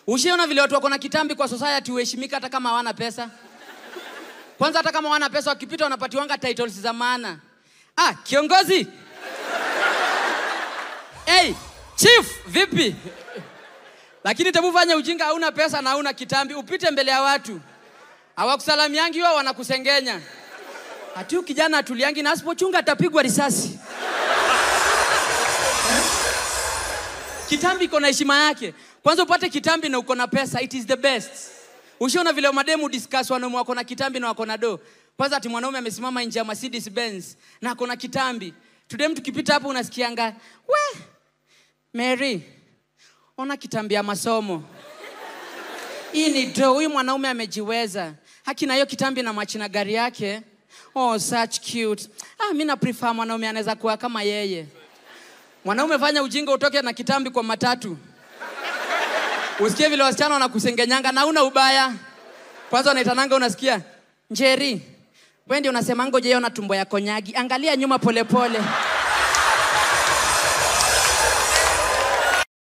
Ushiona vile watu wako na kitambi kwa society uheshimika hata kama hawana pesa? Kwanza hata kama hawana pesa wakipita wanapatiwanga titles za maana. Kiongozi. Hey, chief, vipi? Lakini tabufanya ujinga hauna pesa na hauna kitambi, upite mbele ya watu. Hawakusalamiangi wao wanakusengenya. Ati kijana atuliangi na asipochunga atapigwa risasi. Kitambi iko na heshima yake. Kwanza upate kitambi na uko na pesa, it is the best. Ushiona vile mademu discuss wanaume wako na kitambi na wako na do. Kwanza ati mwanaume amesimama nje ya Mercedes Benz na ako na kitambi. Today mtu kipita hapo unasikianga, "We, Mary, ona kitambi ya masomo." Hii ni do, huyu mwanaume amejiweza. Haki na hiyo kitambi na machina gari yake. Oh, such cute. Mimi na prefer mwanaume anaweza kuwa kama yeye. Mwanaume fanya ujinga utoke na kitambi kwa matatu. Usikie vile wasichana wanakusengenyanga na una ubaya. Kwanza unaitananga unasikia, "Njeri, wewe ndio unasema ngoje yona tumbo ya konyagi. Angalia nyuma pole pole."